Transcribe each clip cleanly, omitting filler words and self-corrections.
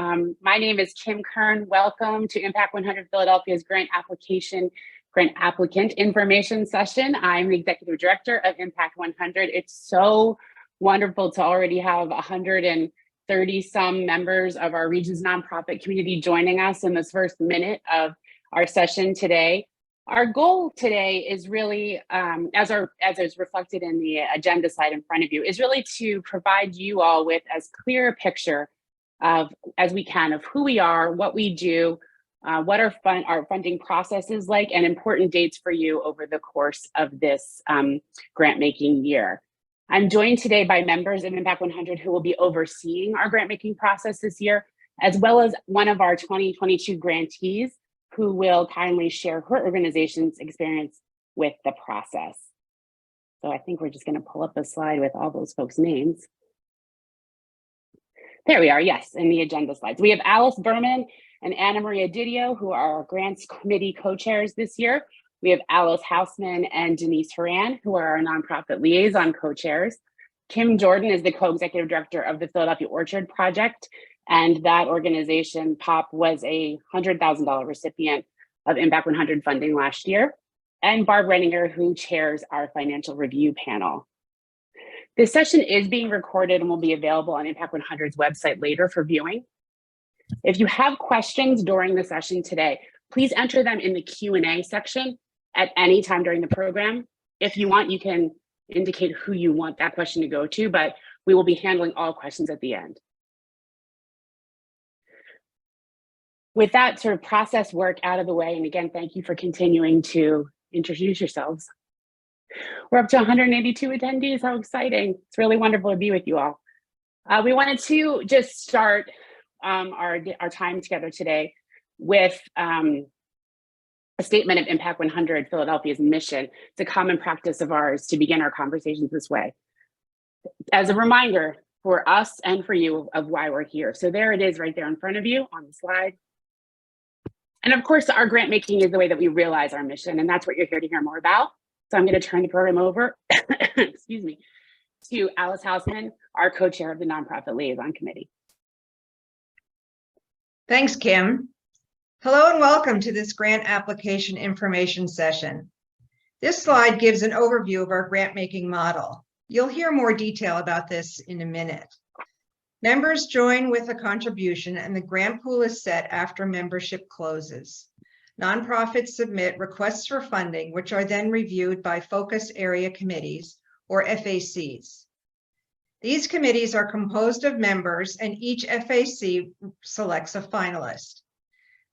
My name is Kim Kern. Welcome to Impact 100 Philadelphia's grant applicant information session. I'm the Executive Director of Impact 100. It's so wonderful to already have 130 some members of our region's nonprofit community joining us in this first minute of our session today. Our goal today is really, as is reflected in the agenda slide in front of you, is really to provide you all with as clear a picture of as we can of who we are, what we do, what our funding process is like, and important dates for you over the course of this grant making year. I'm joined today by members of Impact 100 who will be overseeing our grant making process this year, as well as one of our 2022 grantees who will kindly share her organization's experience with the process. So I think we're just going to pull up a slide with all those folks' names. There we are, yes, in the agenda slides. We have Alice Berman and Anna Maria Didio, who are our grants committee co-chairs this year. We have Alice Hausman and Denise Horan, who are our nonprofit liaison co-chairs. Kim Jordan is the co-executive director of the Philadelphia Orchard Project, and that organization, POP, was a $100,000 recipient of Impact 100 funding last year. And Barb Renninger, who chairs our financial review panel. This session is being recorded and will be available on Impact 100's website later for viewing. If you have questions during the session today, please enter them in the Q&A section at any time during the program. If you want, you can indicate who you want that question to go to, but we will be handling all questions at the end. With that sort of process work out of the way, and again, thank you for continuing to introduce yourselves. We're up to 182 attendees. How exciting. It's really wonderful to be with you all. We wanted to just start our time together today with a statement of Impact 100 Philadelphia's mission. It's a common practice of ours to begin our conversations this way, as a reminder for us and for you of why we're here. So there it is right there in front of you on the slide. And of course, our grant making is the way that we realize our mission, and that's what you're here to hear more about. So I'm going to turn the program over, excuse me, to Alice Hausman, our co-chair of the Nonprofit Liaison Committee. Thanks, Kim. Hello and welcome to this grant application information session. This slide gives an overview of our grant making model. You'll hear more detail about this in a minute. Members join with a contribution and the grant pool is set after membership closes. Nonprofits submit requests for funding, which are then reviewed by focus area committees, or FACs. These committees are composed of members, and each FAC selects a finalist.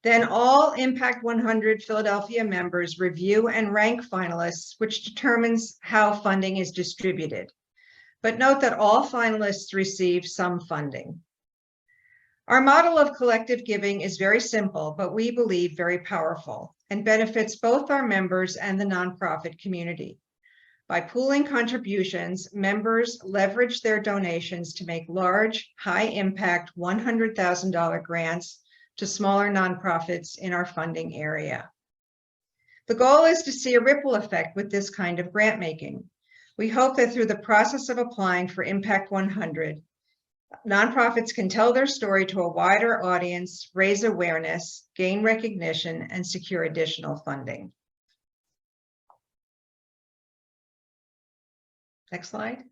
Then all Impact 100 Philadelphia members review and rank finalists, which determines how funding is distributed. But note that all finalists receive some funding. Our model of collective giving is very simple, but we believe very powerful and benefits both our members and the nonprofit community. By pooling contributions, members leverage their donations to make large, high-impact $100,000 grants to smaller nonprofits in our funding area. The goal is to see a ripple effect with this kind of grant making. We hope that through the process of applying for Impact 100, nonprofits can tell their story to a wider audience, raise awareness, gain recognition, and secure additional funding. Next slide.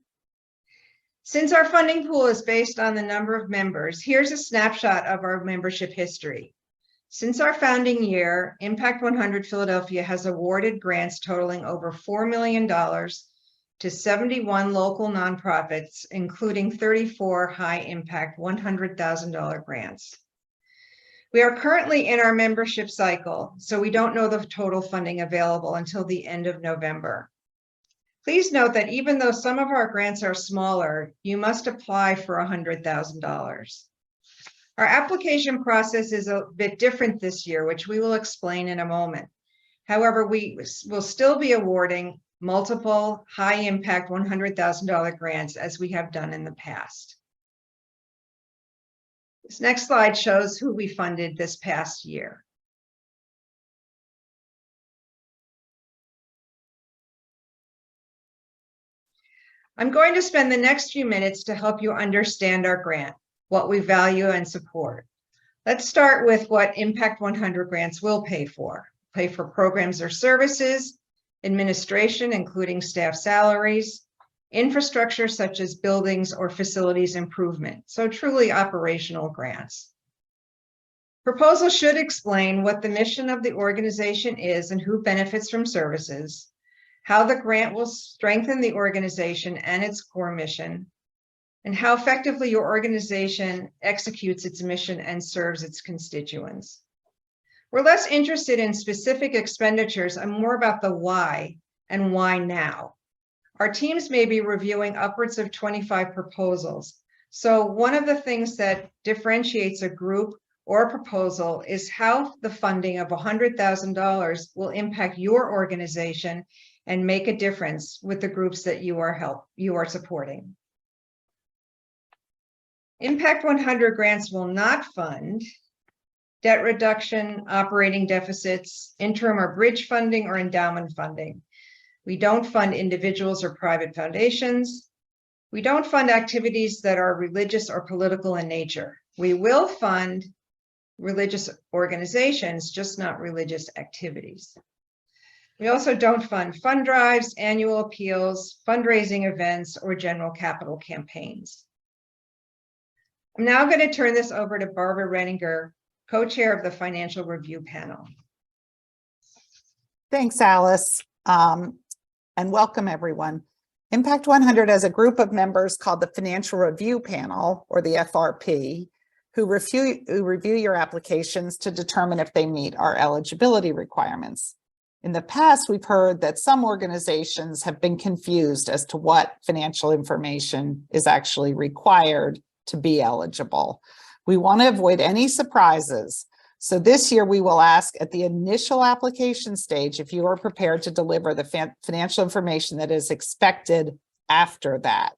Since our funding pool is based on the number of members, here's a snapshot of our membership history. Since our founding year, Impact 100 Philadelphia has awarded grants totaling over $4 million to 71 local nonprofits, including 34 high-impact $100,000 grants. We are currently in our membership cycle, so we don't know the total funding available until the end of November. Please note that even though some of our grants are smaller, you must apply for $100,000. Our application process is a bit different this year, which we will explain in a moment. However, we will still be awarding multiple high-impact $100,000 grants as we have done in the past. This next slide shows who we funded this past year. I'm going to spend the next few minutes to help you understand our grant, what we value and support. Let's start with what Impact 100 grants will pay for. Pay for programs or services, administration, including staff salaries, infrastructure such as buildings or facilities improvement. So truly operational grants. Proposal should explain what the mission of the organization is and who benefits from services, how the grant will strengthen the organization and its core mission, and how effectively your organization executes its mission and serves its constituents. We're less interested in specific expenditures and more about the why and why now. Our teams may be reviewing upwards of 25 proposals. So one of the things that differentiates a group or a proposal is how the funding of $100,000 will impact your organization and make a difference with the groups that you are supporting. Impact 100 grants will not fund debt reduction, operating deficits, interim or bridge funding, or endowment funding. We don't fund individuals or private foundations. We don't fund activities that are religious or political in nature. We will fund religious organizations, just not religious activities. We also don't fund fund drives, annual appeals, fundraising events, or general capital campaigns. I'm now going to turn this over to Barbara Renninger, co-chair of the Financial Review Panel. Thanks, Alice, and welcome everyone. Impact 100 has a group of members called the Financial Review Panel, or the FRP, who review your applications to determine if they meet our eligibility requirements. In the past, we've heard that some organizations have been confused as to what financial information is actually required to be eligible. We want to avoid any surprises. So this year we will ask at the initial application stage if you are prepared to deliver the financial information that is expected after that.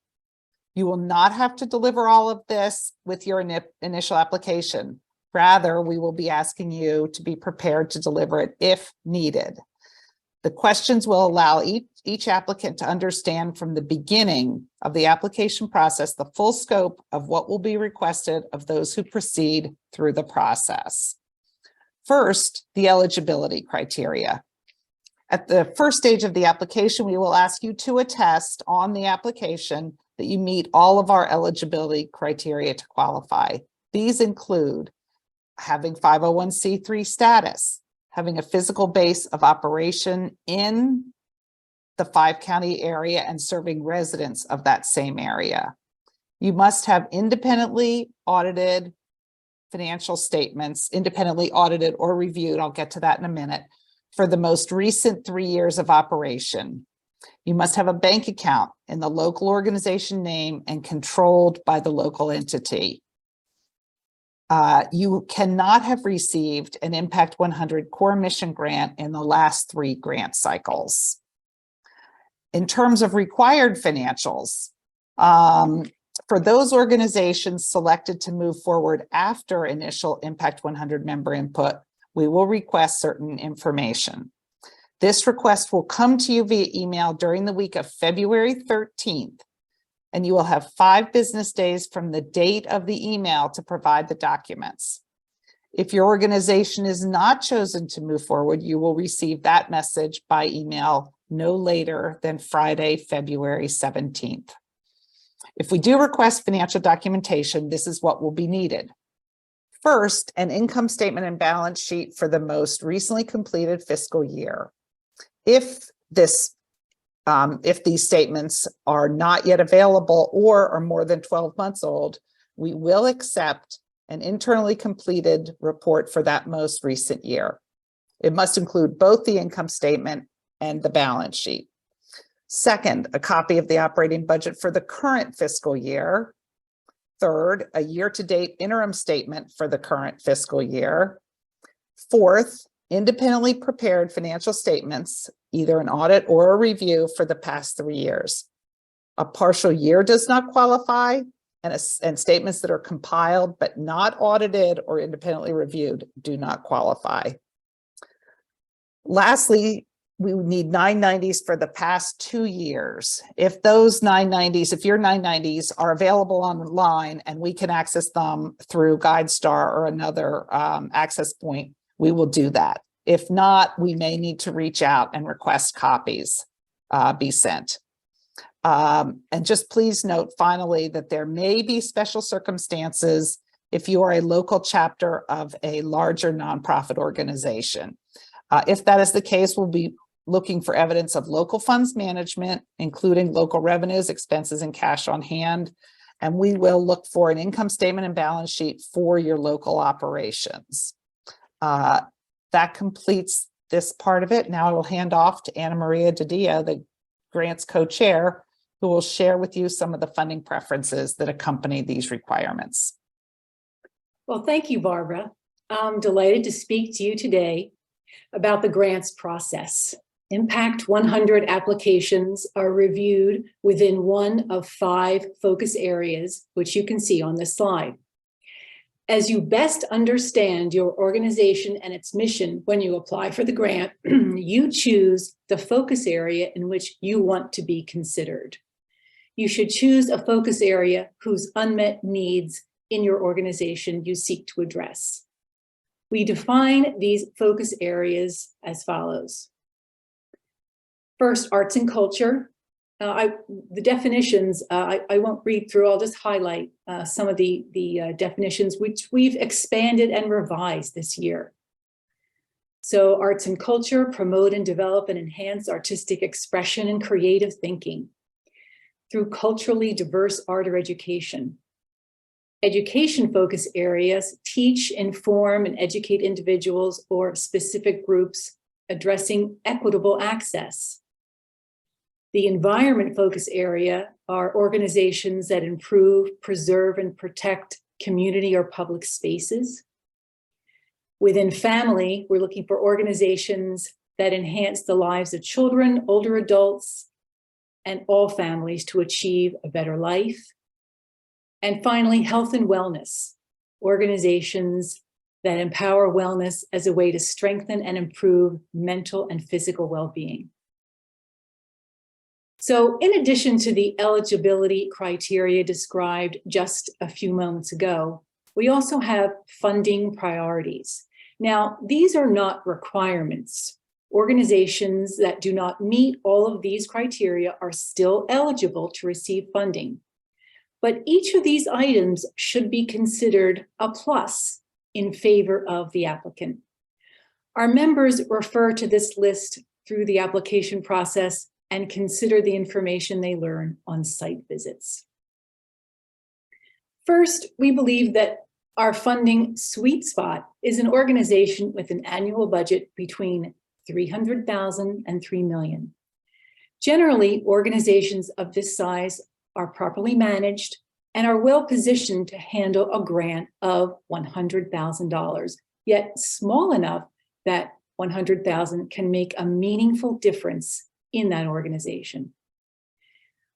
You will not have to deliver all of this with your initial application. Rather, we will be asking you to be prepared to deliver it if needed. The questions will allow each applicant to understand from the beginning of the application process the full scope of what will be requested of those who proceed through the process. First, the eligibility criteria. At the first stage of the application, we will ask you to attest on the application that you meet all of our eligibility criteria to qualify. These include having 501c3 status, having a physical base of operation in the 5-county area and serving residents of that same area. You must have independently audited financial statements, independently audited or reviewed, I'll get to that in a minute, for the most recent 3 years of operation. You must have a bank account in the local organization name and controlled by the local entity. You cannot have received an Impact 100 core mission grant in the last 3 grant cycles. In terms of required financials, for those organizations selected to move forward after initial Impact 100 member input, we will request certain information. This request will come to you via email during the week of February 13th, and you will have 5 business days from the date of the email to provide the documents. If your organization is not chosen to move forward, you will receive that message by email no later than Friday, February 17th. If we do request financial documentation, this is what will be needed. First, an income statement and balance sheet for the most recently completed fiscal year. If these statements are not yet available or are more than 12 months old, we will accept an internally completed report for that most recent year. It must include both the income statement and the balance sheet. Second, a copy of the operating budget for the current fiscal year. Third, a year-to-date interim statement for the current fiscal year. Fourth, independently prepared financial statements, either an audit or a review for the past 3 years. A partial year does not qualify, and statements that are compiled but not audited or independently reviewed do not qualify. Lastly, we would need 990s for the past 2 years. If those 990s, if your 990s are available online and we can access them through GuideStar or another access point, we will do that. If not, we may need to reach out and request copies be sent. And just please note finally that there may be special circumstances if you are a local chapter of a larger nonprofit organization. If that is the case, we'll be looking for evidence of local funds management, including local revenues, expenses, and cash on hand. And we will look for an income statement and balance sheet for your local operations. That completes this part of it. Now I will hand off to Anna Maria Didia, the grants co-chair, who will share with you some of the funding preferences that accompany these requirements. Well, thank you, Barbara. I'm delighted to speak to you today about the grants process. Impact 100 applications are reviewed within one of 5 focus areas, which you can see on this slide. As you best understand your organization and its mission when you apply for the grant, you choose the focus area in which you want to be considered. You should choose a focus area whose unmet needs in your organization you seek to address. We define these focus areas as follows. First, arts and culture. The definitions, I won't read through, I'll just highlight some of the definitions which we've expanded and revised this year. So arts and culture, promote and develop and enhance artistic expression and creative thinking through culturally diverse art or education. Education focus areas teach, inform, and educate individuals or specific groups addressing equitable access. The environment focus area are organizations that improve, preserve, and protect community or public spaces. Within family, we're looking for organizations that enhance the lives of children, older adults, and all families to achieve a better life. And finally, health and wellness, organizations that empower wellness as a way to strengthen and improve mental and physical well-being. So in addition to the eligibility criteria described just a few moments ago, we also have funding priorities. Now, these are not requirements. Organizations that do not meet all of these criteria are still eligible to receive funding. But each of these items should be considered a plus in favor of the applicant. Our members refer to this list through the application process and consider the information they learn on site visits. First, we believe that our funding sweet spot is an organization with an annual budget between $300,000 and $3 million. Generally, organizations of this size are properly managed and are well positioned to handle a grant of $100,000, yet small enough that $100,000 can make a meaningful difference in that organization.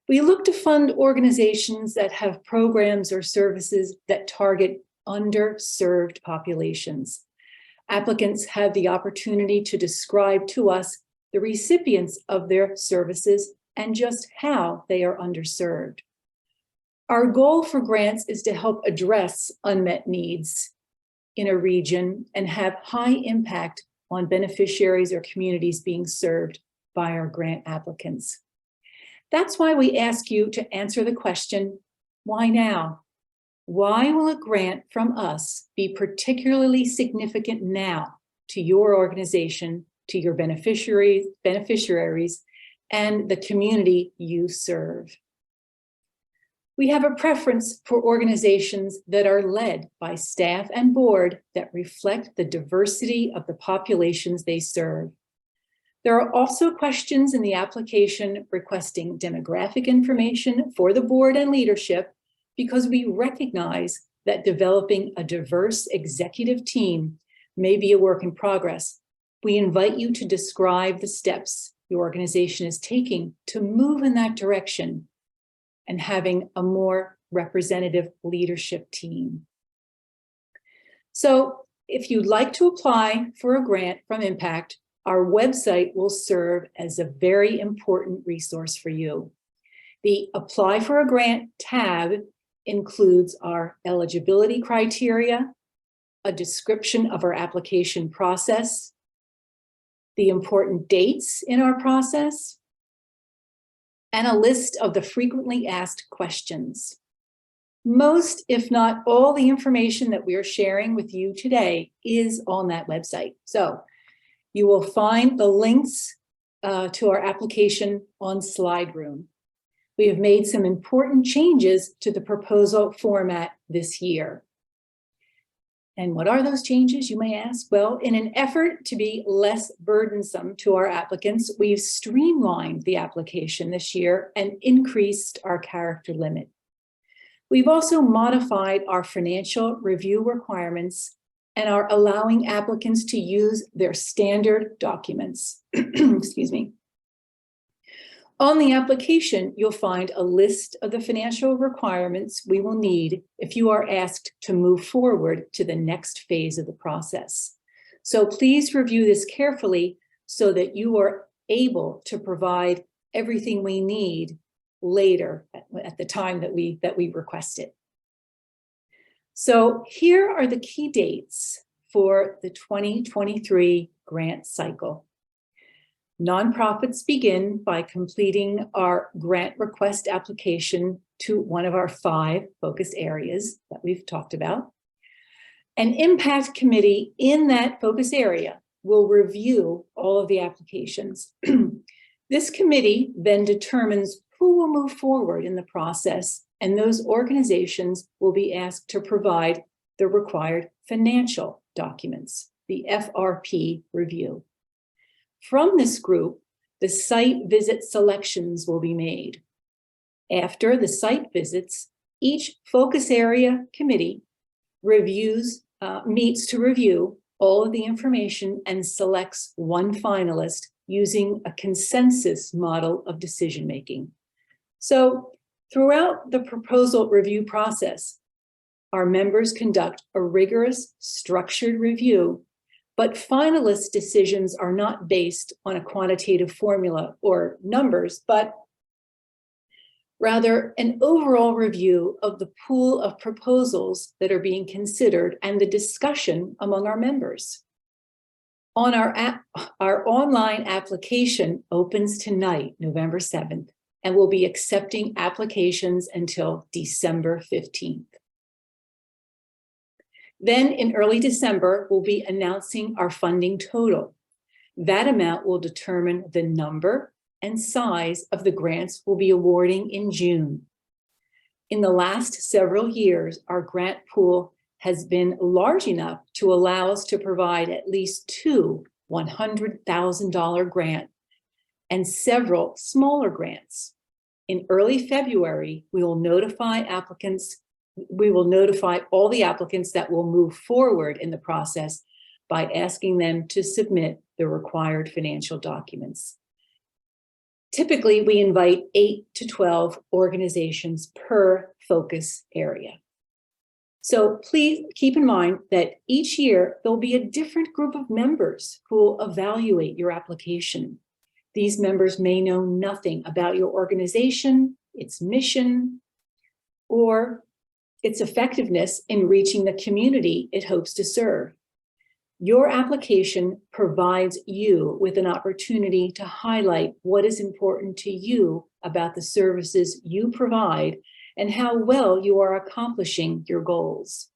We look to fund organizations that have programs or services that target underserved populations. Applicants have the opportunity to describe to us the recipients of their services and just how they are underserved. Our goal for grants is to help address unmet needs in a region and have high impact on beneficiaries or communities being served by our grant applicants. That's why we ask you to answer the question, why now? Why will a grant from us be particularly significant now to your organization, to your beneficiaries, and the community you serve? We have a preference for organizations that are led by staff and board that reflect the diversity of the populations they serve. There are also questions in the application requesting demographic information for the board and leadership because we recognize that developing a diverse executive team may be a work in progress. We invite you to describe the steps your organization is taking to move in that direction and having a more representative leadership team. So if you'd like to apply for a grant from Impact, our website will serve as a very important resource for you. The Apply for a Grant tab includes our eligibility criteria, a description of our application process, the important dates in our process, and a list of the frequently asked questions. Most, if not all, the information that we are sharing with you today is on that website. So you will find the links to our application on Slide Room. We have made some important changes to the proposal format this year. And what are those changes, you may ask? Well, in an effort to be less burdensome to our applicants, we've streamlined the application this year and increased our character limit. We've also modified our financial review requirements and are allowing applicants to use their standard documents. Excuse me. On the application, you'll find a list of the financial requirements we will need if you are asked to move forward to the next phase of the process. So please review this carefully so that you are able to provide everything we need later at the time that we request it. So here are the key dates for the 2023 grant cycle. Nonprofits begin by completing our grant request application to one of our 5 focus areas that we've talked about. An impact committee in that focus area will review all of the applications. This committee then determines who will move forward in the process, and those organizations will be asked to provide the required financial documents, the FRP review. From this group, the site visit selections will be made. After the site visits, each focus area committee meets to review all of the information and selects one finalist using a consensus model of decision-making. So throughout the proposal review process, our members conduct a rigorous, structured review, but finalist decisions are not based on a quantitative formula or numbers, but rather an overall review of the pool of proposals that are being considered and the discussion among our members. On our online application opens tonight, November 7th, and we'll be accepting applications until December 15th. Then in early December, we'll be announcing our funding total. That amount will determine the number and size of the grants we'll be awarding in June. In the last several years, our grant pool has been large enough to allow us to provide at least 2 $100,000 grants and several smaller grants. In early February, we will notify all the applicants that will move forward in the process by asking them to submit the required financial documents. Typically, we invite 8 to 12 organizations per focus area. So please keep in mind that each year there'll be a different group of members who will evaluate your application. These members may know nothing about your organization, its mission, or its effectiveness in reaching the community it hopes to serve. Your application provides you with an opportunity to highlight what is important to you about the services you provide and how well you are accomplishing your goals.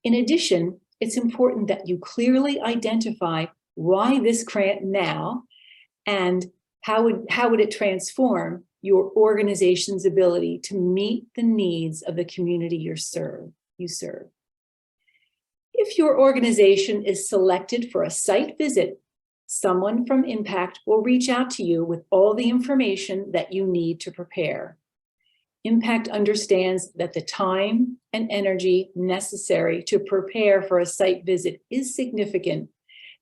In addition, it's important that you clearly identify why this grant now and how would it transform your organization's ability to meet the needs of the community you serve. If your organization is selected for a site visit, someone from Impact will reach out to you with all the information that you need to prepare. Impact understands that the time and energy necessary to prepare for a site visit is significant,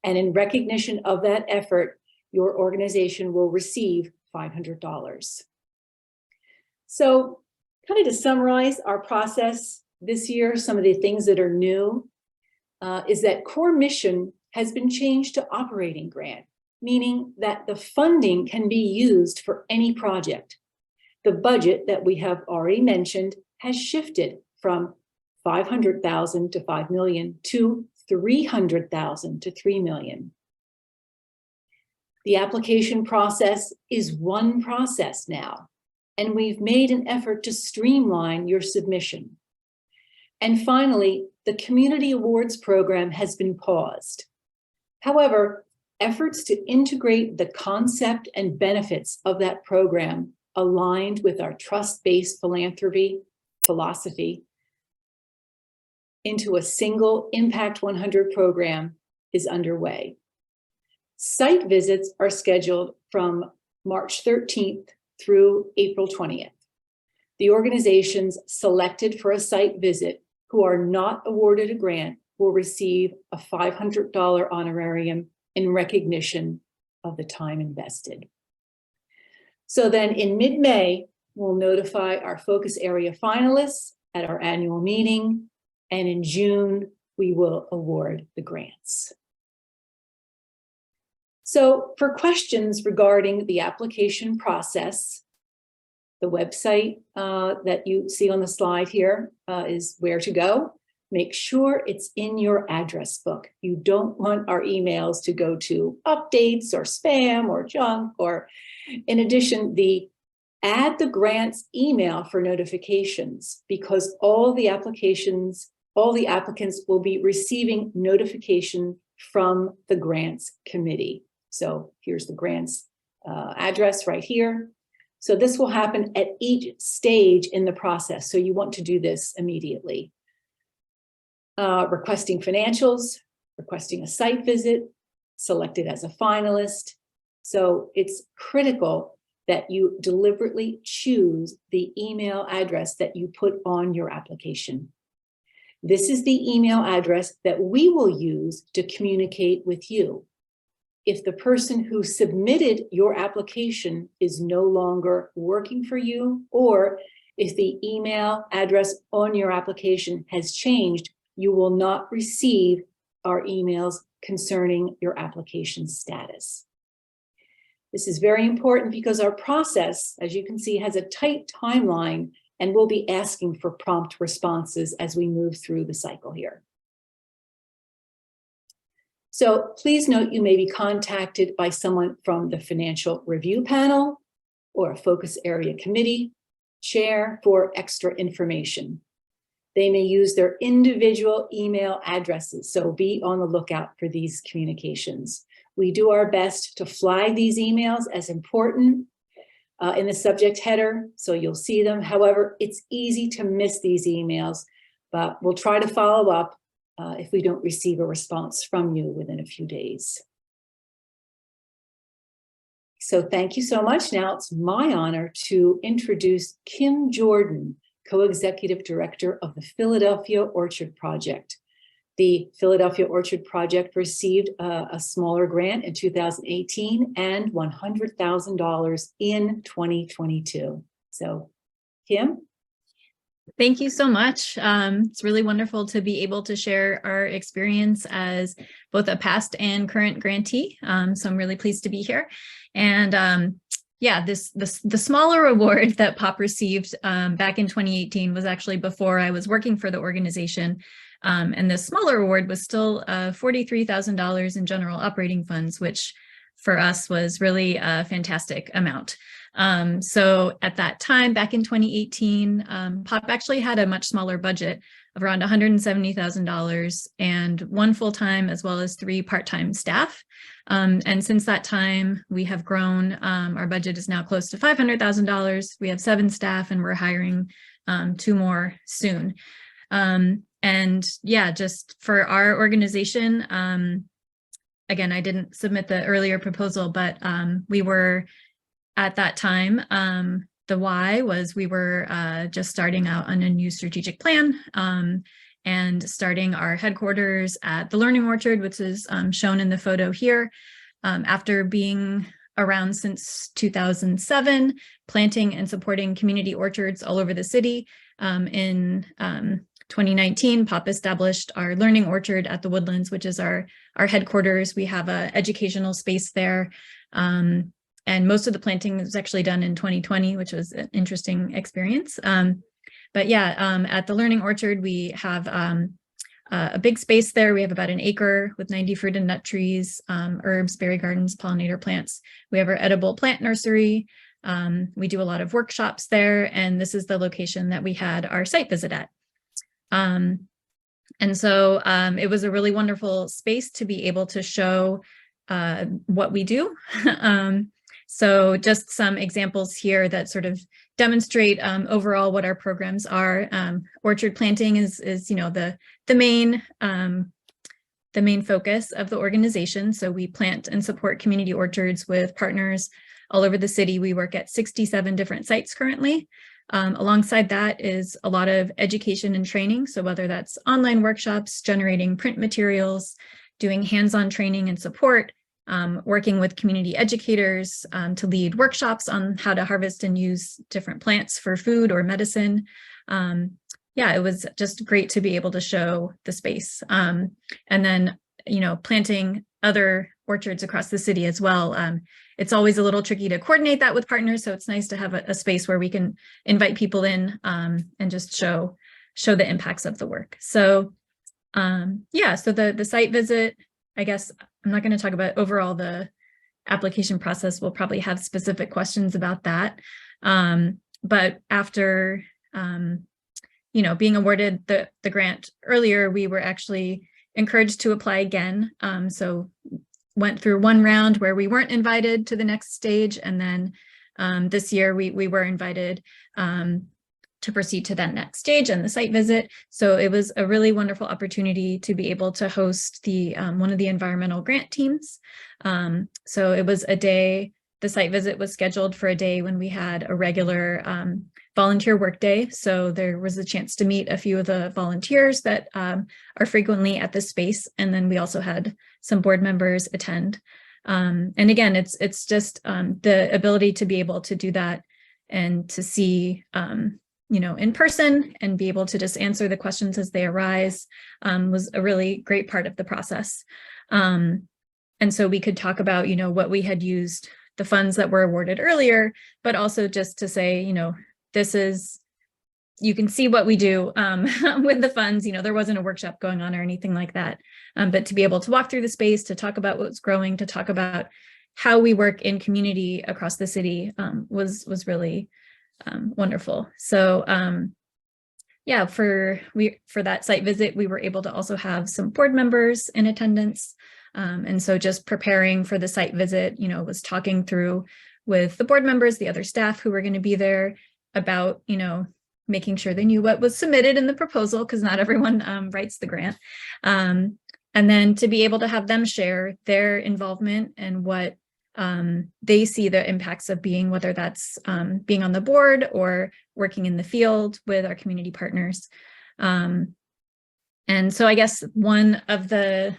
and in recognition of that effort, your organization will receive $500. So, kind of to summarize our process this year, some of the things that are new is that core mission has been changed to operating grant. meaning that the funding can be used for any project. The budget that we have already mentioned has shifted from 500,000 to 5 million to 300,000 to 3 million. The application process is one process now, and we've made an effort to streamline your submission. And finally, the Community Awards program has been paused. However, efforts to integrate the concept and benefits of that program aligned with our trust-based philanthropy philosophy into a single Impact 100 program is underway. Site visits are scheduled from March 13th through April 20th. The organizations selected for a site visit who are not awarded a grant will receive a $500 honorarium in recognition of the time invested. So then in mid-May, we'll notify our focus area finalists at our annual meeting, and in June, we will award the grants. So for questions regarding the application process, the website that you see on the slide here is where to go. Make sure it's in your address book. You don't want our emails to go to updates or spam or junk, or in addition, add the grants email for notifications, because all the applicants will be receiving notification from the grants committee. So here's the grants address right here. So this will happen at each stage in the process. So you want to do this immediately. Requesting financials, requesting a site visit, selected as a finalist. So it's critical that you deliberately choose the email address that you put on your application. This is the email address that we will use to communicate with you. If the person who submitted your application is no longer working for you, or if the email address on your application has changed, you will not receive our emails concerning your application status. This is very important because our process, as you can see, has a tight timeline, and we'll be asking for prompt responses as we move through the cycle here. So please note you may be contacted by someone from the financial review panel or a focus area committee chair for extra information. They may use their individual email addresses, so be on the lookout for these communications. We do our best to flag these emails as important in the subject header, so you'll see them. However, it's easy to miss these emails, but we'll try to follow up if we don't receive a response from you within a few days. So thank you so much. Now it's my honor to introduce Kim Jordan, Co-Executive Director of the Philadelphia Orchard Project. The Philadelphia Orchard Project received a smaller grant in 2018 and $100,000 in 2022. So, Kim? Thank you so much. It's really wonderful to be able to share our experience as both a past and current grantee. So I'm really pleased to be here. And yeah, the smaller award that POP received back in 2018 was actually before I was working for the organization. And the smaller award was still $43,000 in general operating funds, which for us was really a fantastic amount. So at that time, back in 2018, POP actually had a much smaller budget of around $170,000 and 1 full-time as well as 3 part-time staff. And since that time, we have grown. Our budget is now close to $500,000. We have 7 staff and we're hiring 2 more soon. And yeah, just for our organization, again, I didn't submit the earlier proposal, but we were at that time, the why was we were just starting out on a new strategic plan and starting our headquarters at the Learning Orchard, which is shown in the photo here. After being around since 2007, planting and supporting community orchards all over the city. In 2019, Pop established our learning orchard at the Woodlands, which is our headquarters. We have an educational space there. And most of the planting was actually done in 2020, which was an interesting experience. But yeah, at the learning orchard, we have a big space there. We have about an acre with 90 fruit and nut trees, herbs, berry gardens, pollinator plants. We have our edible plant nursery. We do a lot of workshops there, and this is the location that we had our site visit at. And so it was a really wonderful space to be able to show what we do. So just some examples here that sort of demonstrate overall what our programs are. Orchard planting is the main focus of the organization. So we plant and support community orchards with partners all over the city. We work at 67 different sites currently. Alongside that is a lot of education and training. So whether that's online workshops, generating print materials, doing hands-on training and support, working with community educators to lead workshops on how to harvest and use different plants for food or medicine. Yeah, it was just great to be able to show the space. And then, planting other orchards across the city as well. It's always a little tricky to coordinate that with partners. So it's nice to have a space where we can invite people in and just show the impacts of the work. So yeah, so the site visit, I guess I'm not going to talk about overall the application process. We'll probably have specific questions about that. But after, being awarded the grant earlier, we were actually encouraged to apply again. So went through one round where we weren't invited to the next stage. And then this year we were invited to proceed to that next stage and the site visit. So it was a really wonderful opportunity to be able to host the one of the environmental grant teams. So it was a day, the site visit was scheduled for a day when we had a regular volunteer work day. So there was a chance to meet a few of the volunteers that are frequently at the space. And then we also had some board members attend. And again, it's just the ability to be able to do that and to see in person and be able to just answer the questions as they arise was a really great part of the process. And so we could talk about, what we had used, the funds that were awarded earlier, but also just to say, this is, you can see what we do with the funds. There wasn't a workshop going on or anything like that. But to be able to walk through the space, to talk about what's growing, to talk about how we work in community across the city was really wonderful. So yeah, for that site visit, we were able to also have some board members in attendance. And so just preparing for the site visit, was talking through with the board members, the other staff who were going to be there about, making sure they knew what was submitted in the proposal, because not everyone writes the grant. And then to be able to have them share their involvement and what they see the impacts of being, whether that's being on the board or working in the field with our community partners. And so I guess one of the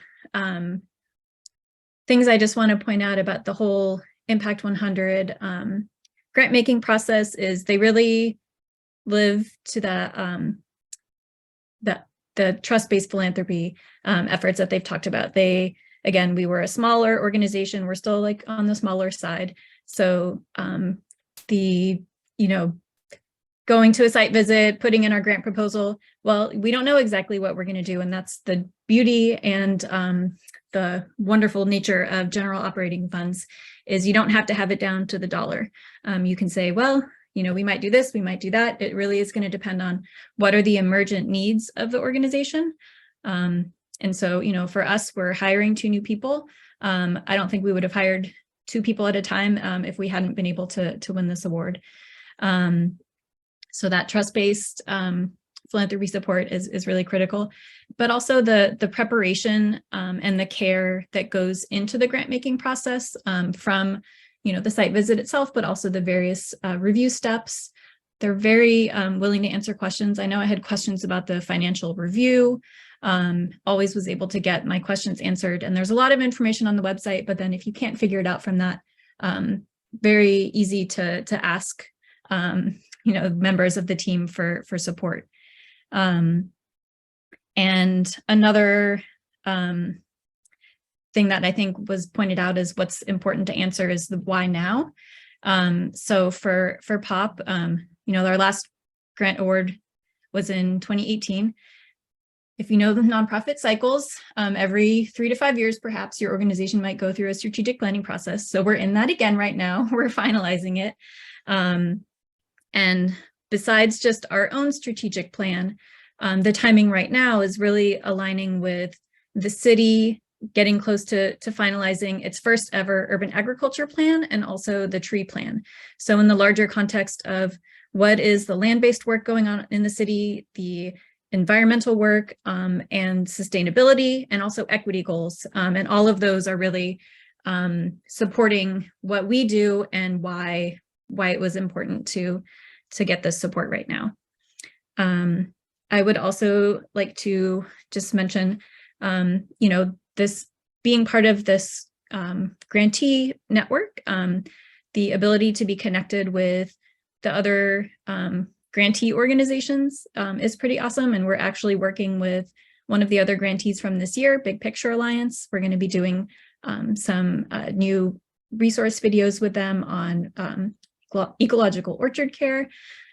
things I just want to point out about the whole Impact 100 grant making process is they really live to the trust-based philanthropy efforts that they've talked about. Again, we were a smaller organization. We're still on the smaller side. So going to a site visit, putting in our grant proposal, well, we don't know exactly what we're going to do. And that's the beauty and the wonderful nature of general operating funds is you don't have to have it down to the dollar. You can say, well, we might do this, we might do that. It really is going to depend on what are the emergent needs of the organization. And so, for us, we're hiring 2 new people. I don't think we would have hired 2 people at a time if we hadn't been able to win this award. So that trust-based philanthropy support is really critical, but also the preparation and the care that goes into the grant making process from the site visit itself, but also the various review steps. They're very willing to answer questions. I know I had questions about the financial review. Always was able to get my questions answered. And there's a lot of information on the website, but then if you can't figure it out from that, very easy to ask, members of the team for support. And another thing that I think was pointed out is what's important to answer is the why now. So for POP, our last grant award was in 2018. If you know the nonprofit cycles, every 3 to 5 years, perhaps your organization might go through a strategic planning process. So we're in that again right now. We're finalizing it. And besides just our own strategic plan, the timing right now is really aligning with the city getting close to finalizing its first ever urban agriculture plan and also the tree plan. So in the larger context of what is the land-based work going on in the city, the environmental work, and sustainability, and also equity goals. And all of those are really supporting what we do and why it was important to get this support right now. I would also like to just mention, this being part of this grantee network, the ability to be connected with the other grantee organizations is pretty awesome. And we're actually working with one of the other grantees from this year, Big Picture Alliance. We're going to be doing some new resource videos with them on ecological orchard care.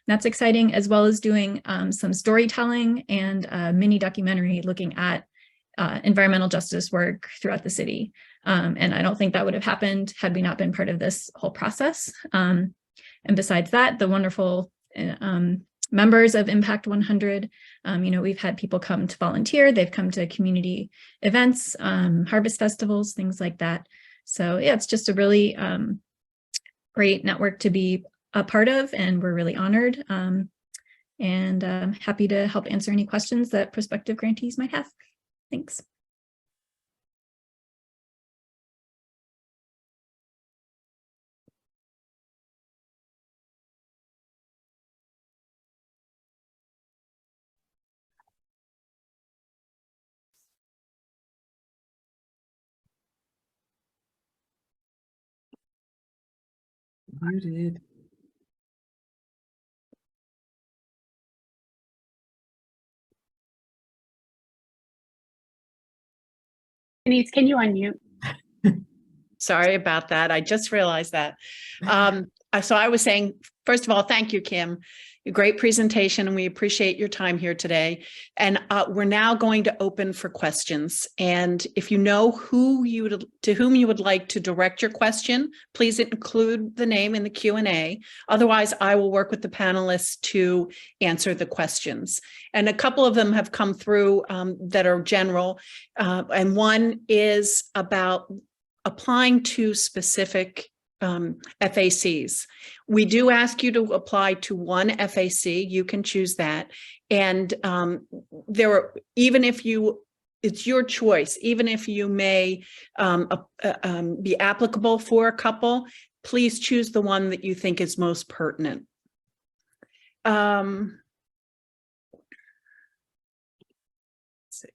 That's exciting, as well as doing some storytelling and a mini documentary looking at environmental justice work throughout the city. And I don't think that would have happened had we not been part of this whole process. And besides that, the wonderful members of Impact 100, we've had people come to volunteer, they've come to community events, harvest festivals, things like that. So yeah, it's just a really great network to be a part of, and we're really honored and happy to help answer any questions that prospective grantees might have. Thanks. Muted. Denise, can you unmute? Sorry about that. I just realized that. So I was saying, first of all, thank you, Kim. A great presentation, and we appreciate your time here today. And we're now going to open for questions. And if you know to whom you would like to direct your question, please include the name in the Q&A. Otherwise, I will work with the panelists to answer the questions. And a couple of them have come through that are general. And one is about applying to specific FACs. We do ask you to apply to one FAC. You can choose that. And it's your choice, even if you may be applicable for a couple, please choose the one that you think is most pertinent. Let's see.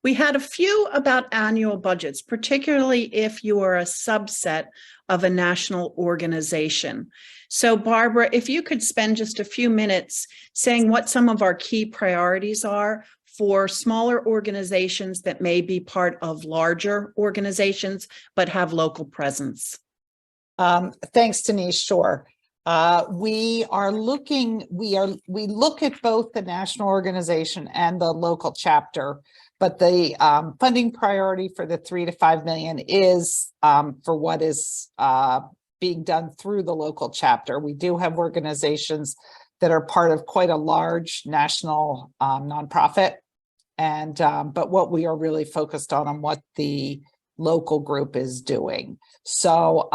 We had a few about annual budgets, particularly if you are a subset of a national organization. So Barbara, if you could spend just a few minutes saying what some of our key priorities are for smaller organizations that may be part of larger organizations, but have local presence. Thanks, Denise. Sure. We look at both the national organization and the local chapter, but the funding priority for the 3 to 5 million is for what is being done through the local chapter. We do have organizations that are part of quite a large national nonprofit, and but what we are really focused on what the local group is doing. So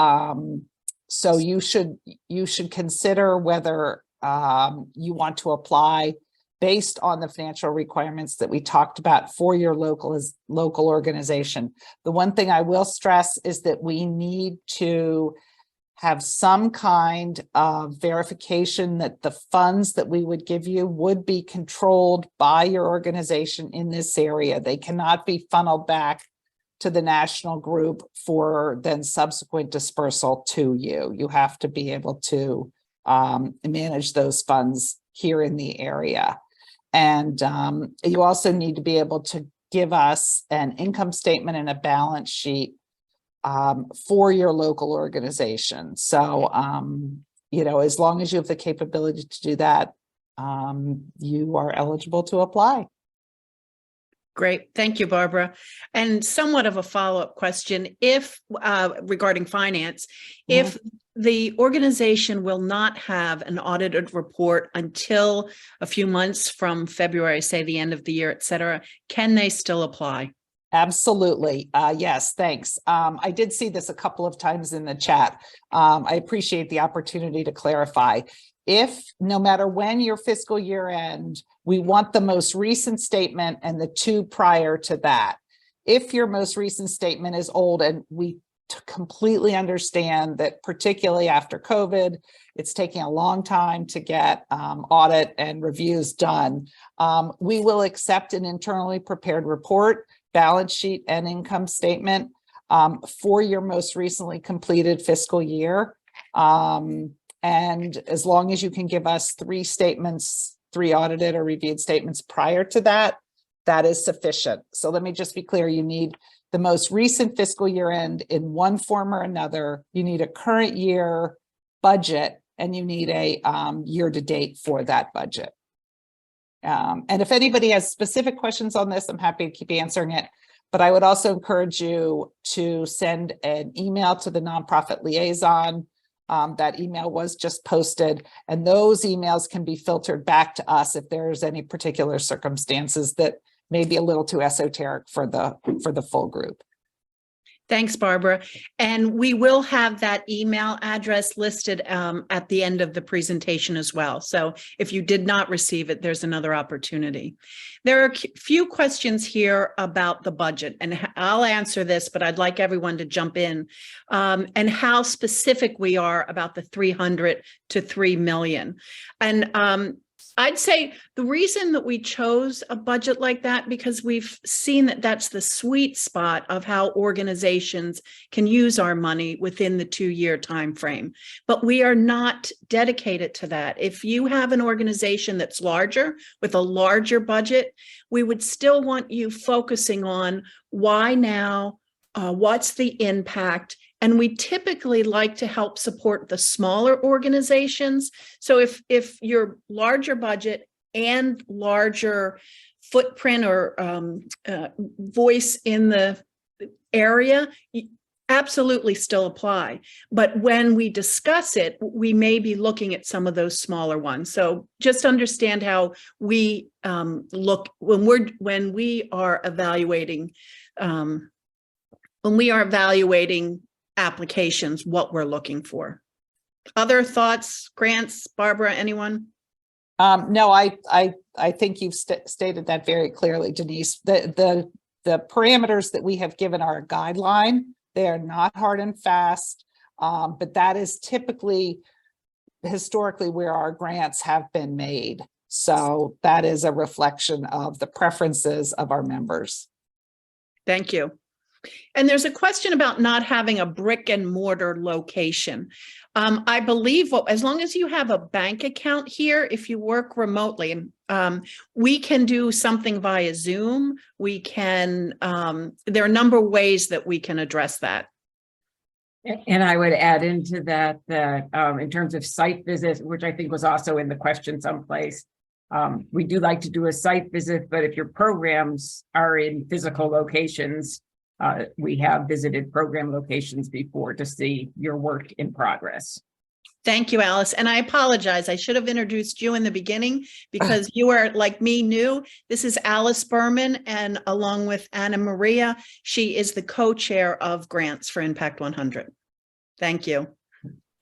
so you should consider whether you want to apply based on the financial requirements that we talked about for your local organization. The one thing I will stress is that we need to have some kind of verification that the funds that we would give you would be controlled by your organization in this area. They cannot be funneled back to the national group for then subsequent dispersal to you. You have to be able to manage those funds here in the area. And you also need to be able to give us an income statement and a balance sheet for your local organization. So, you know, as long as you have the capability to do that, you are eligible to apply. Great. Thank you, Barbara. And somewhat of a follow-up question, if regarding finance, if the organization will not have an audited report until a few months from February, say the end of the year, et cetera, can they still apply? Absolutely. Yes, thanks. I did see this a couple of times in the chat. I appreciate the opportunity to clarify. If no matter when your fiscal year end, we want the most recent statement and the two prior to that. If your most recent statement is old, and we completely understand that particularly after COVID, it's taking a long time to get audit and reviews done, we will accept an internally prepared report, balance sheet, and income statement for your most recently completed fiscal year. And as long as you can give us 3 statements, 3 audited or reviewed statements prior to that, that is sufficient. So let me just be clear, you need the most recent fiscal year end in one form or another, you need a current year budget, and you need a year to date for that budget. And if anybody has specific questions on this, I'm happy to keep answering it. But I would also encourage you to send an email to the nonprofit liaison. That email was just posted, and those emails can be filtered back to us if there's any particular circumstances that may be a little too esoteric for the full group. Thanks, Barbara. And we will have that email address listed at the end of the presentation as well. So if you did not receive it, there's another opportunity. There are a few questions here about the budget, and I'll answer this, but I'd like everyone to jump in, and how specific we are about the 300 to 3 million. And I'd say the reason that we chose a budget like that, because we've seen that that's the sweet spot of how organizations can use our money within the 2-year time frame. But we are not dedicated to that. If you have an organization that's larger with a larger budget, we would still want you focusing on why now, what's the impact. And we typically like to help support the smaller organizations. So if your larger budget and larger footprint or voice in the area, absolutely still apply. But when we discuss it, we may be looking at some of those smaller ones. So just understand how we look when we are evaluating applications, what we're looking for. Other thoughts, grants, Barbara, anyone? No, I think you've stated that very clearly, Denise. The parameters that we have given are a guideline. They are not hard and fast, but that is typically historically where our grants have been made. So that is a reflection of the preferences of our members. Thank you. And there's a question about not having a brick and mortar location. I believe as long as you have a bank account here, if you work remotely, we can do something via Zoom. We can, there are a number of ways that we can address that. And I would add into that, in terms of site visits, which I think was also in the question someplace, we do like to do a site visit, but if your programs are in physical locations, we have visited program locations before to see your work in progress. Thank you, Alice. And I apologize. I should have introduced you in the beginning because you are, like me, new. This is Alice Berman, and along with Anna Maria, she is the co-chair of grants for Impact 100. Thank you.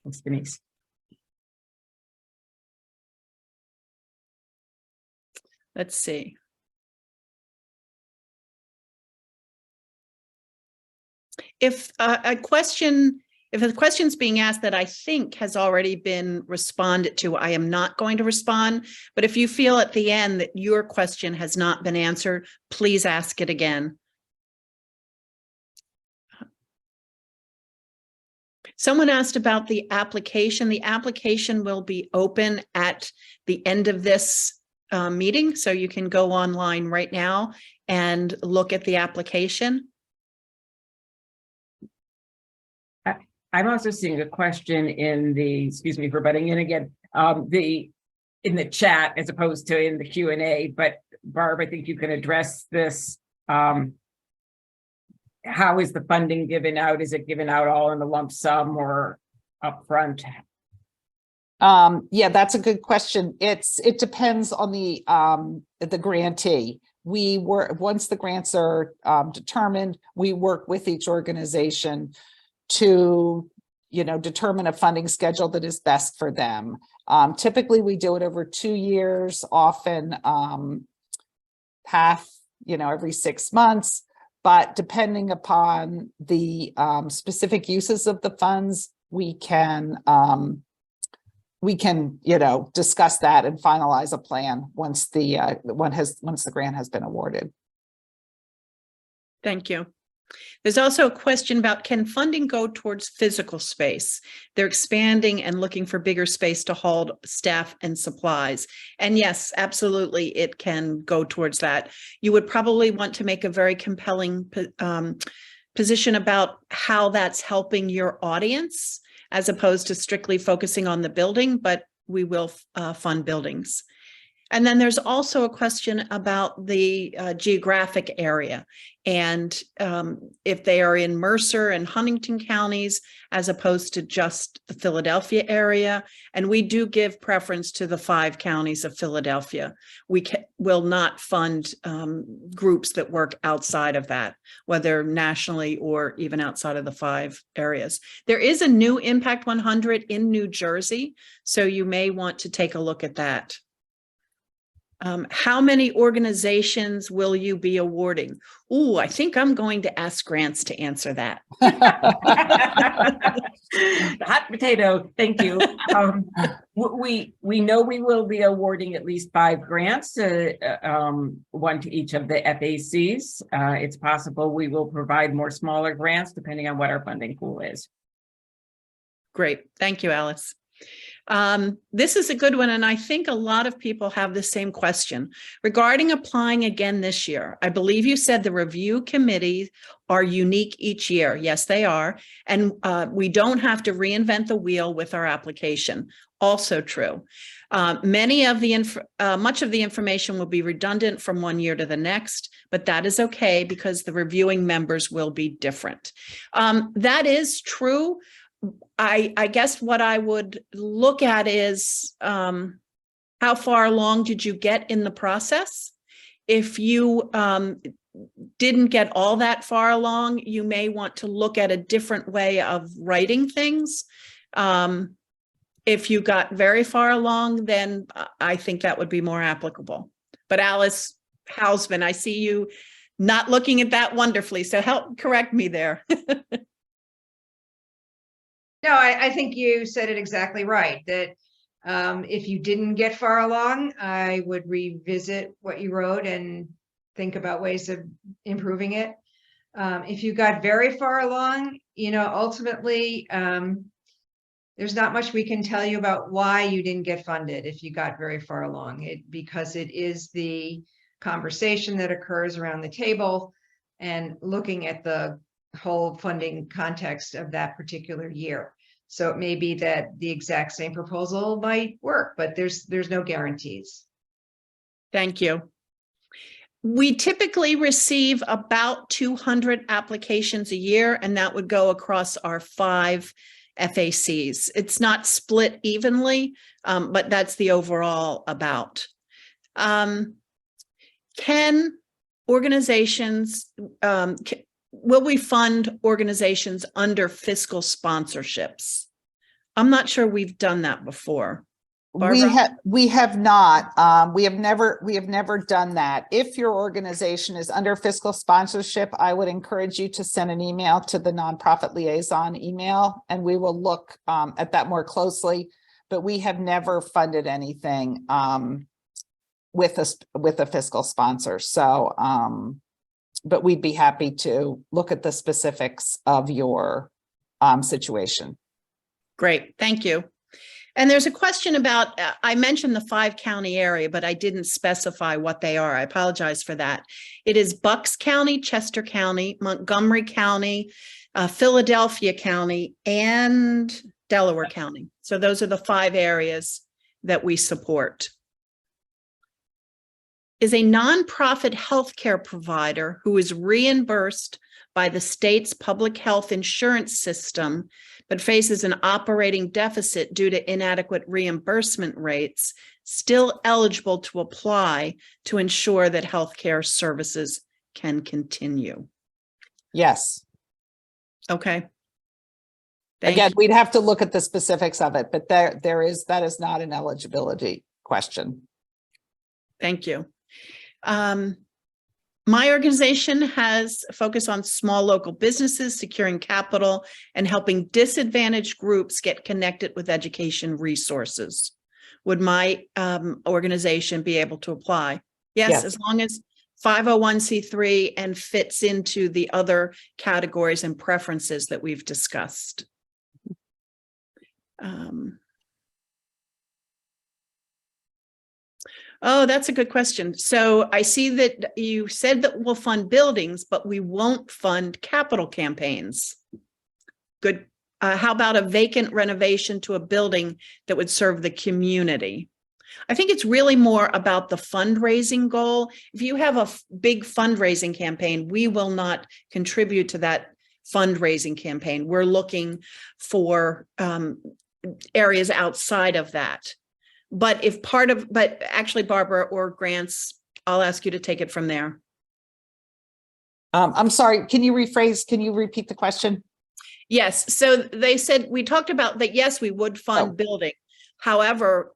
Thanks, Denise. Let's see. If the question's being asked that I think has already been responded to, I am not going to respond. But if you feel at the end that your question has not been answered, please ask it again. Someone asked about the application. The application will be open at the end of this meeting, so you can go online right now and look at the application. I'm also seeing a question in the, excuse me for butting in again, in the chat as opposed to in the Q&A, but Barb, I think you can address this. How is the funding given out? Is it given out all in the lump sum or upfront? Yeah, that's a good question. It depends on the grantee. Once the grants are determined, we work with each organization to, determine a funding schedule that is best for them. Typically, we do it over 2 years, often half, every 6 months. But depending upon the specific uses of the funds, we can discuss that and finalize a plan once the grant has been awarded. Thank you. There's also a question about, can funding go towards physical space? They're expanding and looking for bigger space to hold staff and supplies. And yes, absolutely, it can go towards that. You would probably want to make a very compelling position about how that's helping your audience, as opposed to strictly focusing on the building, but we will fund buildings. And then there's also a question about the geographic area, and if they are in Mercer and Huntington counties, as opposed to just the Philadelphia area. And we do give preference to the 5 counties of Philadelphia. We will not fund groups that work outside of that, whether nationally or even outside of the 5 areas. There is a new Impact 100 in New Jersey, so you may want to take a look at that. How many organizations will you be awarding? Ooh, I think I'm going to ask Grants to answer that. The hot potato, thank you. We know we will be awarding at least 5 grants, 1 to each of the FACs. It's possible we will provide more smaller grants depending on what our funding pool is. Great, thank you, Alice. This is a good one, and I think a lot of people have the same question. Regarding applying again this year, I believe you said the review committees are unique each year. Yes, they are. And we don't have to reinvent the wheel with our application. Also true. Much of the information will be redundant from one year to the next, but that is okay because the reviewing members will be different. That is true. I guess what I would look at is how far along did you get in the process? If you didn't get all that far along, you may want to look at a different way of writing things. If you got very far along, then I think that would be more applicable. But Alice Hausman, I see you not looking at that wonderfully, so help correct me there. No, I think you said it exactly right, that if you didn't get far along, I would revisit what you wrote and think about ways of improving it. If you got very far along, ultimately, there's not much we can tell you about why you didn't get funded if you got very far along, because it is the conversation that occurs around the table and looking at the whole funding context of that particular year. So it may be that the exact same proposal might work, but there's no guarantees. Thank you. We typically receive about 200 applications a year, and that would go across our 5 FACs. It's not split evenly, but that's the overall about. Can organizations, will we fund organizations under fiscal sponsorships? I'm not sure we've done that before. Barbara? We have not. We have never done that. If your organization is under fiscal sponsorship, I would encourage you to send an email to the nonprofit liaison email, and we will look at that more closely. But we have never funded anything with a fiscal sponsor. So, but we'd be happy to look at the specifics of your situation. Great, thank you. And there's a question about, I mentioned the 5-county area, but I didn't specify what they are. I apologize for that. It is Bucks County, Chester County, Montgomery County, Philadelphia County, and Delaware County. So those are the 5 areas that we support. Is a nonprofit healthcare provider who is reimbursed by the state's public health insurance system, but faces an operating deficit due to inadequate reimbursement rates, still eligible to apply to ensure that healthcare services can continue? Yes. Okay. Again, we'd have to look at the specifics of it, but that is not an eligibility question. Thank you. My organization has a focus on small local businesses, securing capital, and helping disadvantaged groups get connected with education resources. Would my organization be able to apply? Yes, as long as 501c3 and fits into the other categories and preferences that we've discussed. Oh, that's a good question. So I see that you said that we'll fund buildings, but we won't fund capital campaigns. Good. How about a vacant renovation to a building that would serve the community? I think it's really more about the fundraising goal. If you have a big fundraising campaign, we will not contribute to that fundraising campaign. We're looking for areas outside of that. But if but actually, Barbara or Grants, I'll ask you to take it from there. I'm sorry, can you rephrase? Can you repeat the question? Yes. So they said, we talked about that, yes, we would fund building. However,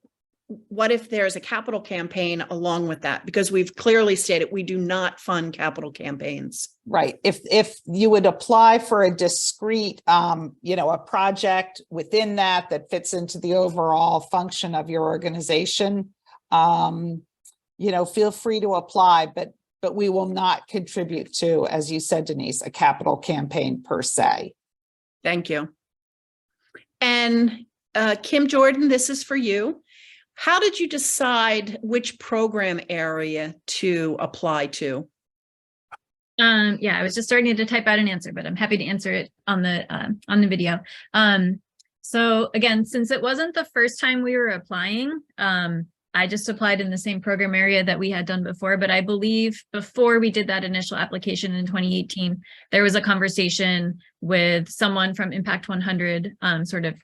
what if there's a capital campaign along with that? Because we've clearly stated we do not fund capital campaigns. Right. If you would apply for a discrete, a project within that fits into the overall function of your organization, feel free to apply, but we will not contribute to, as you said, Denise, a capital campaign per se. Thank you. And Kim Jordan, this is for you. How did you decide which program area to apply to? Yeah, I was just starting to type out an answer, but I'm happy to answer it on the video. So again, since it wasn't the first time we were applying, I just applied in the same program area that we had done before. But I believe before we did that initial application in 2018, there was a conversation with someone from Impact 100, sort of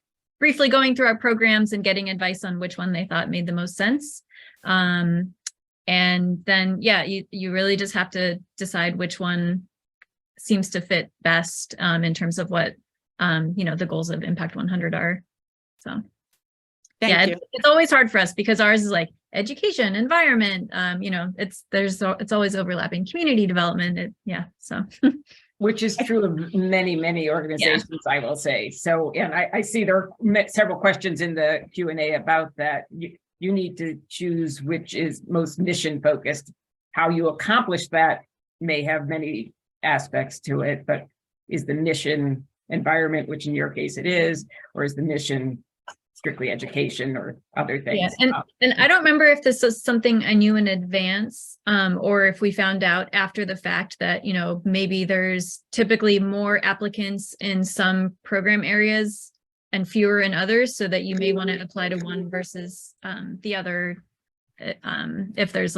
briefly going through our programs and getting advice on which one they thought made the most sense. And then, yeah, you really just have to decide which one seems to fit best in terms of what, the goals of Impact 100 are. So, Thank you. It's always hard for us because ours is like education, environment, it's always overlapping, community development. So. Which is true of many, many organizations, I will say. So, and I see there are several questions in the Q&A about that. You need to choose which is most mission focused. How you accomplish that may have many aspects to it, but is the mission environment, which in your case it is, or is the mission strictly education or other things? Yeah, and I don't remember if this was something I knew in advance, or if we found out after the fact that, maybe there's typically more applicants in some program areas and fewer in others, so that you may want to apply to one versus the other, if there's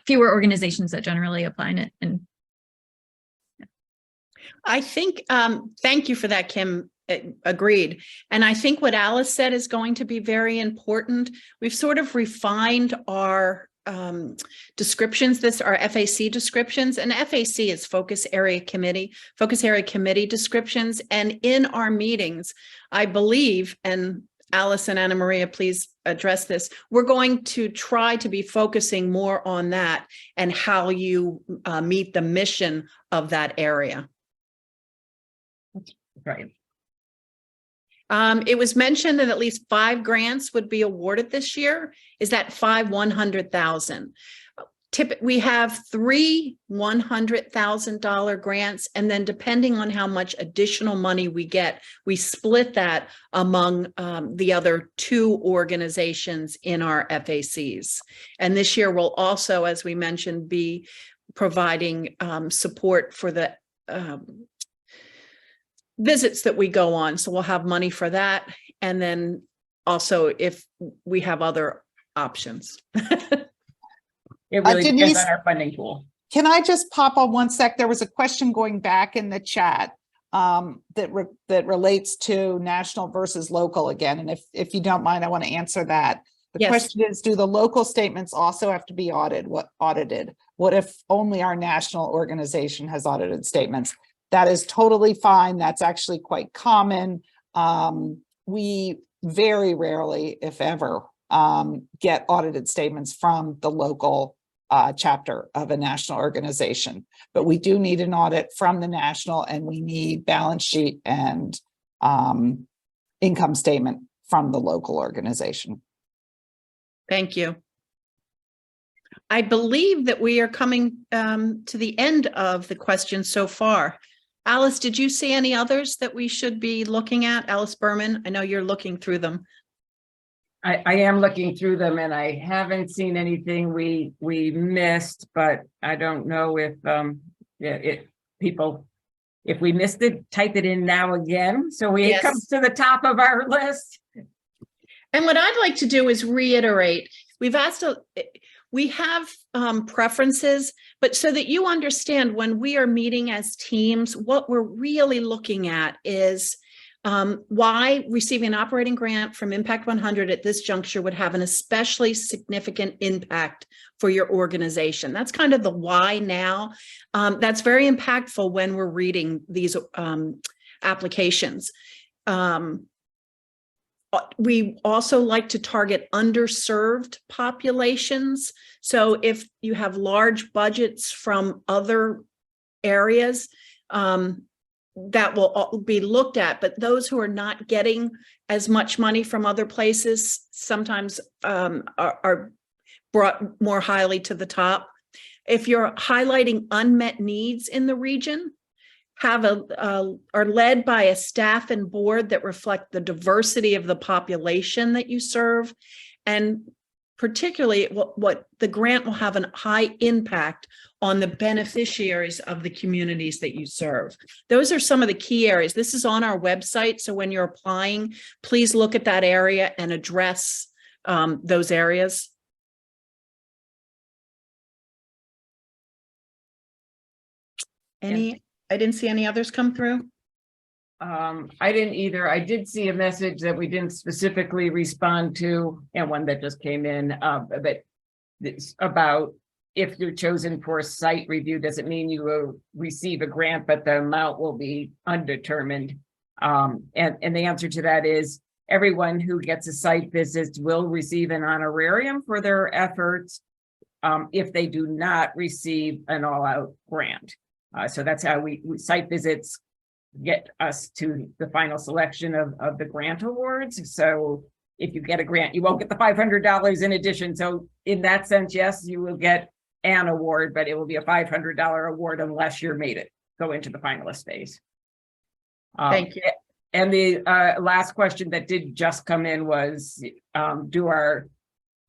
fewer organizations that generally apply in it. And I think, thank you for that, Kim. Agreed. And I think what Alice said is going to be very important. We've sort of refined our descriptions, our FAC descriptions, and FAC is focus area committee descriptions. And in our meetings, I believe, and Alice and Anna Maria, please address this, we're going to try to be focusing more on that and how you meet the mission of that area. Right. It was mentioned that at least 5 grants would be awarded this year. Is that 100,000? we have 3 $100,000 grants, and then depending on how much additional money we get, we split that among the other 2 organizations in our FACs. And this year we'll also, as we mentioned, be providing support for the visits that we go on. So we'll have money for that. And then also if we have other options. It really depends Denise, on our funding pool. Can I just pop on one sec? There was a question going back in the chat that relates to national versus local again. And if you don't mind, I want to answer that. The Yes. question is, do the local statements also have to be audited? What if only our national organization has audited statements? That is totally fine. That's actually quite common. We very rarely, if ever, get audited statements from the local chapter of a national organization, but we do need an audit from the national, and we need balance sheet and income statement from the local organization. Thank you. I believe that we are coming to the end of the questions so far. Alice, did you see any others that we should be looking at? Alice Berman, I know you're looking through them. I am looking through them, and I haven't seen anything we missed, but I don't know if if we missed it, type it in now again, so it comes to the top of our list. And what I'd like to do is reiterate, we have preferences, but so that you understand when we are meeting as teams, what we're really looking at is why receiving an operating grant from Impact 100 at this juncture would have an especially significant impact for your organization. That's kind of the why now. That's very impactful when we're reading these applications. We also like to target underserved populations. So if you have large budgets from other areas, that will be looked at, but those who are not getting as much money from other places sometimes are brought more highly to the top. If you're highlighting unmet needs in the region, are led by a staff and board that reflect the diversity of the population that you serve, and particularly what the grant will have a high impact on the beneficiaries of the communities that you serve. Those are some of the key areas. This is on our website, so when you're applying, please look at that area and address those areas. I didn't see any others come through. I didn't either. I did see a message that we didn't specifically respond to, and one that just came in, but it's about if you're chosen for a site review, does it mean you will receive a grant, but the amount will be undetermined? And the answer to that is everyone who gets a site visit will receive an honorarium for their efforts if they do not receive an all-out grant. So that's how we site visits get us to the final selection of the grant awards. So if you get a grant, you won't get the $500 in addition. So in that sense, yes, you will get an award, but it will be a $500 award unless you're made it, go into the finalist phase. Thank you. And the last question that did just come in was, do our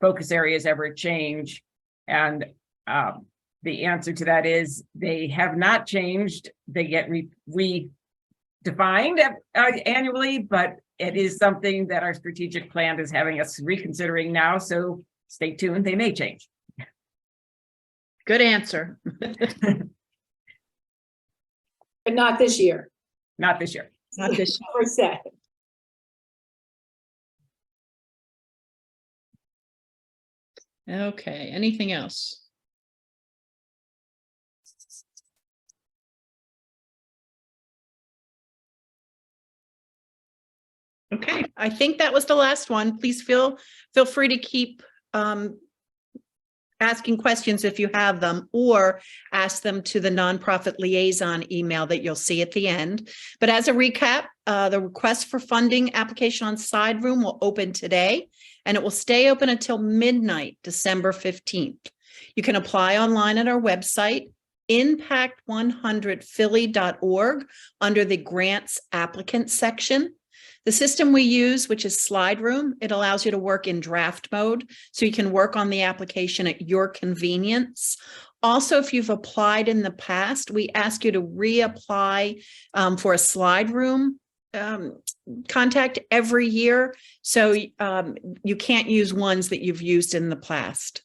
focus areas ever change? And the answer to that is they have not changed. They get redefined annually, but it is something that our strategic plan is having us reconsidering now. So stay tuned, they may change. Good answer. But not this year. Not this year. Not this year. Never said. Okay, anything else? Okay, I think that was the last one. Please feel free to keep asking questions if you have them, or ask them to the nonprofit liaison email that you'll see at the end. But as a recap, the request for funding application on Side Room will open today, and it will stay open until midnight, December 15th. You can apply online at our website, impact100philly.org, under the grants applicant section. The system we use, which is Slide Room, it allows you to work in draft mode, so you can work on the application at your convenience. Also, if you've applied in the past, we ask you to reapply for a Slide Room contact every year, so you can't use ones that you've used in the past.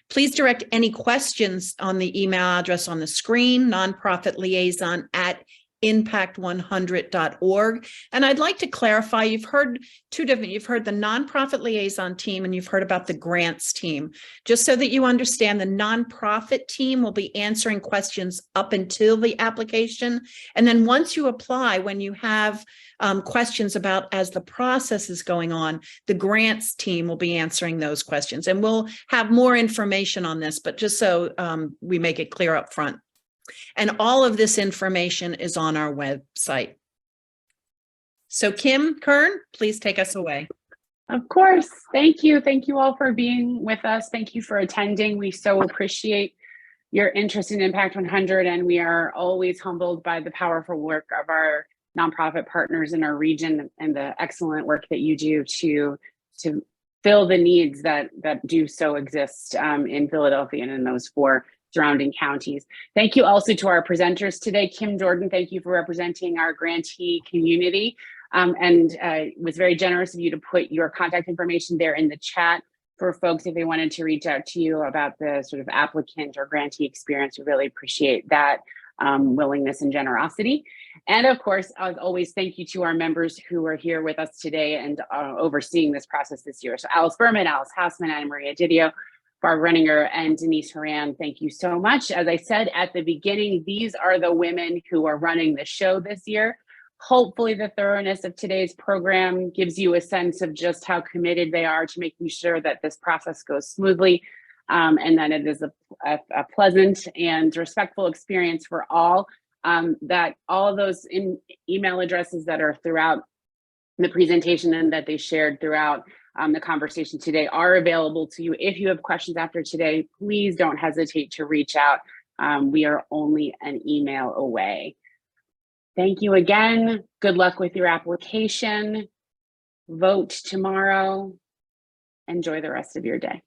Please direct any questions on the email address on the screen, nonprofitliaison@impact100.org. And I'd like to clarify, you've heard the nonprofit liaison team and you've heard about the grants team. Just so that you understand, the nonprofit team will be answering questions up until the application. And then once you apply, when you have questions about as the process is going on, the grants team will be answering those questions. And we'll have more information on this, but just so we make it clear up front. And all of this information is on our website. So Kim Kern, please take us away. Of course. Thank you. Thank you all for being with us. Thank you for attending. We so appreciate your interest in Impact 100, and we are always humbled by the powerful work of our nonprofit partners in our region and the excellent work that you do to fill the needs that do so exist in Philadelphia and in those 4 surrounding counties. Thank you also to our presenters today. Kim Jordan, thank you for representing our grantee community, and it was very generous of you to put your contact information there in the chat for folks if they wanted to reach out to you about the sort of applicant or grantee experience. We really appreciate that willingness and generosity. And of course, as always, thank you to our members who are here with us today and overseeing this process this year. So Alice Berman, Alice Hausman, Anna Maria Didio, Barb Renninger, and Denise Horan, thank you so much. As I said at the beginning, these are the women who are running the show this year. Hopefully the thoroughness of today's program gives you a sense of just how committed they are to making sure that this process goes smoothly, and that it is a pleasant and respectful experience for all. That all of those email addresses that are throughout the presentation and that they shared throughout the conversation today are available to you. If you have questions after today, please don't hesitate to reach out. We are only an email away. Thank you again. Good luck with your application. Vote tomorrow. Enjoy the rest of your day.